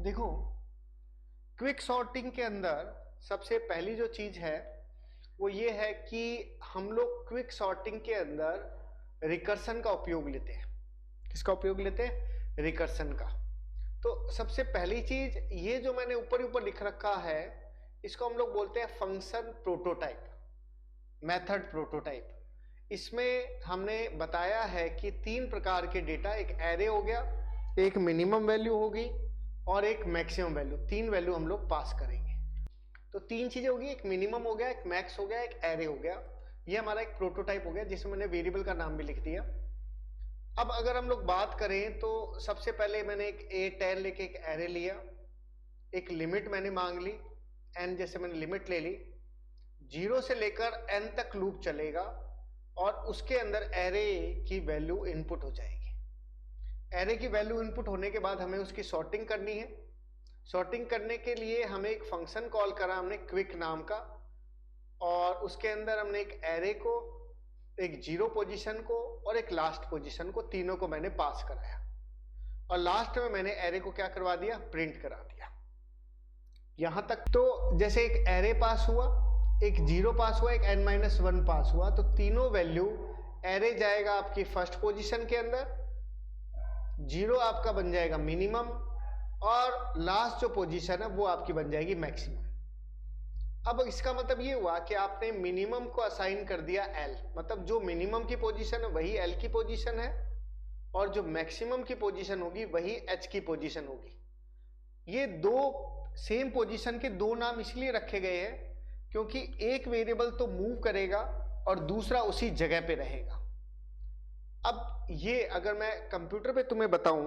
अब देखो, quick sorting के अंदर सबसे पहली जो चीज है वो ये है कि हम लोग क्विक सॉर्टिंग के अंदर रिकर्सन का उपयोग लेते हैं। किसका उपयोग लेते हैं? रिकर्सन का। तो सबसे पहली चीज, ये जो मैंने ऊपर ऊपर लिख रखा है इसको हम लोग बोलते हैं फंक्शन प्रोटोटाइप, मेथड प्रोटोटाइप। इसमें हमने बताया है कि 3 प्रकार के डेटा, एक एरे हो गया, एक मिनिमम वैल्यू होगी और एक मैक्सिमम वैल्यू। 3 वैल्यू हम लोग पास करेंगे। तो 3 चीजें होगी, एक मिनिमम हो गया, एक मैक्स हो गया, एक एरे हो गया। ये हमारा एक प्रोटोटाइप हो गया जिसमें मैंने वेरिएबल का नाम भी लिख दिया। अब अगर हम लोग बात करें तो सबसे पहले मैंने एक A10 लेके एक एरे लिया, एक लिमिट मैंने मांग ली, n जैसे मैंने लिमिट ले ली, 0 से लेकर n तक लूप चलेगा और उसके अंदर एरे की वैल्यू इनपुट हो जाएगी। एरे की वैल्यू इनपुट होने के बाद हमें उसकी सॉर्टिंग करनी है। सॉर्टिंग करने के लिए हमें एक फंक्शन कॉल करा हमने क्विक नाम का, और उसके अंदर हमने एक एरे को, एक 0 पोजीशन को और एक लास्ट पोजीशन को, तीनों को मैंने पास कराया और लास्ट में मैंने एरे को क्या करवा दिया? प्रिंट करा दिया। यहां तक तो जैसे एक एरे पास हुआ, एक 0 पास हुआ, एक n-1 पास हुआ, तो तीनों वैल्यू, एरे जाएगा आपकी फर्स्ट पोजीशन के अंदर, 0 आपका बन जाएगा मिनिमम और लास्ट जो पोजीशन है वो आपकी बन जाएगी मैक्सिमम। अब इसका मतलब ये हुआ कि आपने मिनिमम को असाइन कर दिया L, मतलब जो मिनिमम की पोजीशन है वही L की पोजीशन है और जो मैक्सिमम की पोजीशन होगी वही H की पोजीशन होगी। ये दो सेम पोजीशन के दो नाम इसलिए रखे गए हैं क्योंकि एक वेरिएबल तो मूव करेगा और दूसरा उसी जगह पे रहेगा। अब ये अगर मैं कंप्यूटर पे तुम्हें बताऊं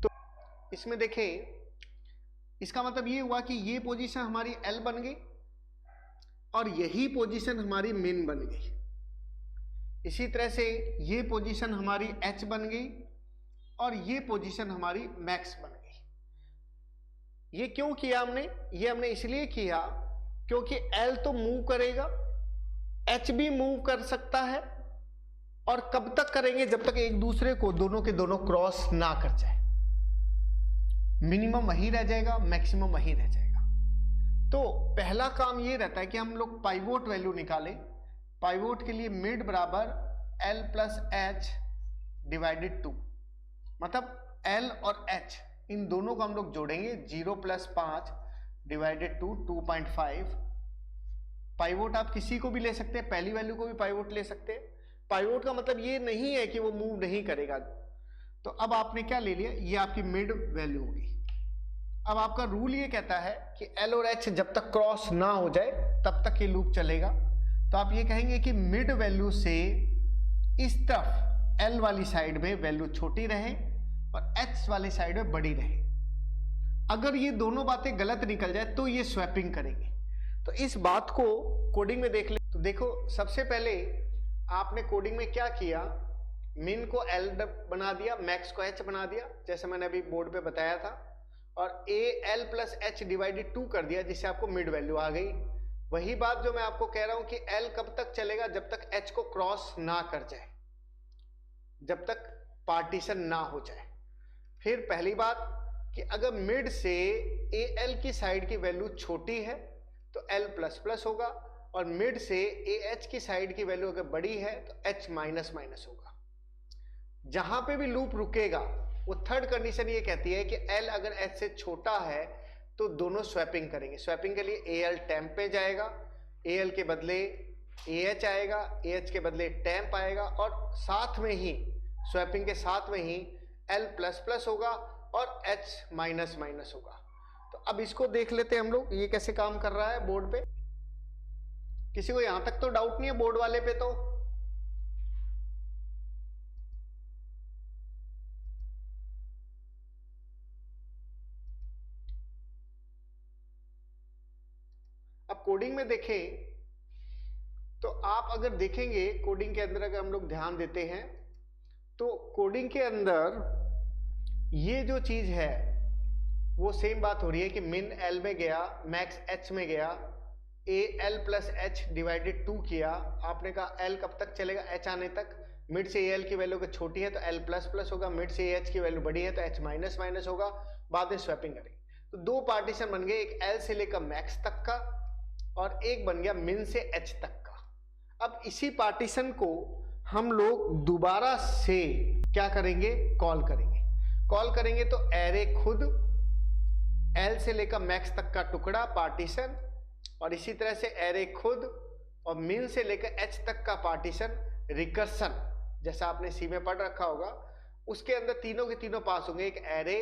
तो इसमें देखें, इसका मतलब ये हुआ कि ये पोजीशन हमारी L बन गई और यही पोजीशन हमारी मिन बन गई। इसी तरह से ये पोजीशन हमारी H बन गई और ये पोजीशन हमारी मैक्स बन गई। ये क्यों किया हमने? ये हमने इसलिए किया क्योंकि L तो मूव करेगा, H भी मूव कर सकता है, और कब तक करेंगे? जब तक एक दूसरे को दोनों के दोनों क्रॉस ना कर जाए। मिनिमम वही रह जाएगा, मैक्सिमम वही रह जाएगा। तो पहला काम ये रहता है कि हम लोग पाइवोट वैल्यू निकालें। पाइवोट के लिए मिड बराबर L प्लस H डिवाइडेड 2, मतलब L और H इन दोनों को हम लोग जोड़ेंगे, 0 प्लस 5 डिवाइडेड 2, 2.5। पाइवोट आप किसी को भी ले सकते हैं, पहली वैल्यू को भी पाइवोट ले सकते हैं। पाइवोट का मतलब ये नहीं है कि वो मूव नहीं करेगा। तो अब आपने क्या ले लिया? ये आपकी मिड वैल्यू होगी। अब आपका रूल ये कहता है कि L और H जब तक क्रॉस ना हो जाए तब तक ये लूप चलेगा। तो आप ये कहेंगे कि मिड वैल्यू से इस तरफ L वाली साइड में वैल्यू छोटी रहे और H वाली साइड में बड़ी रहे। अगर ये दोनों बातें गलत निकल जाए तो ये स्वैपिंग करेंगे। तो इस बात को कोडिंग में देख ले। तो देखो, सबसे पहले आपने कोडिंग में क्या किया? मिन को L बना दिया, मैक्स को H बना दिया, जैसे मैंने अभी बोर्ड पे बताया था, और L प्लस H डिवाइडेड 2 कर दिया, जिससे आपको मिड वैल्यू आ गई। वही बात जो मैं आपको कह रहा हूं कि L कब तक चलेगा? जब तक H को क्रॉस ना कर जाए, जब तक पार्टीशन ना हो जाए। फिर पहली बात कि अगर मिड से AL की साइड की वैल्यू छोटी है तो L प्लस प्लस होगा, और मिड से AH की साइड की वैल्यू अगर बड़ी है तो H माइनस माइनस होगा। जहां पे भी लूप रुकेगा वो थर्ड कंडीशन ये कहती है कि L अगर H से छोटा है तो दोनों स्वैपिंग करेंगे। स्वैपिंग के लिए AL टेम्प पे जाएगा, AL के बदले AH आएगा, AH के बदले टेम्प आएगा, और साथ में ही स्वैपिंग के साथ में ही L प्लस प्लस होगा और H माइनस माइनस होगा। तो अब इसको देख लेते हैं हम लोग, ये कैसे काम कर रहा है बोर्ड पे। किसी को यहां तक तो डाउट नहीं है बोर्ड वाले पे? तो अब कोडिंग में देखें तो आप अगर देखेंगे, कोडिंग के अंदर अगर हम लोग ध्यान देते हैं तो कोडिंग के अंदर ये जो चीज है वो सेम बात हो रही है कि मिन L में गया, मैक्स H में गया, AL प्लस H डिवाइडेड 2 किया। आपने कहा L कब तक चलेगा? H आने तक। मिड से एल की वैल्यू अगर छोटी है तो एल प्लस प्लस होगा, मिड से एच की वैल्यू बड़ी है तो एच माइनस माइनस होगा, बाद में स्वैपिंग करेंगे। तो दो पार्टीशन बन गए, एक एल से लेकर मैक्स तक का और एक बन गया मिन से एच तक का। अब इसी पार्टीशन को हम लोग दोबारा से क्या करेंगे, कॉल करेंगे तो एरे खुद एल से लेकर मैक्स तक का टुकड़ा पार्टीशन, और इसी तरह से एरे खुद और मिन से लेकर एच तक का पार्टीशन रिकर्सन, जैसा आपने सी में पढ़ रखा होगा। उसके अंदर तीनों के तीनों पास होंगे, एक एरे,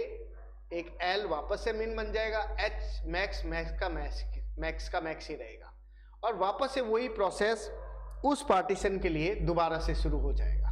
एक एल वापस से मिन बन जाएगा, एच मैक्स मैक्स का मैक्स ही रहेगा, और वापस से वही प्रोसेस उस पार्टीशन के लिए दोबारा से शुरू हो जाएगा।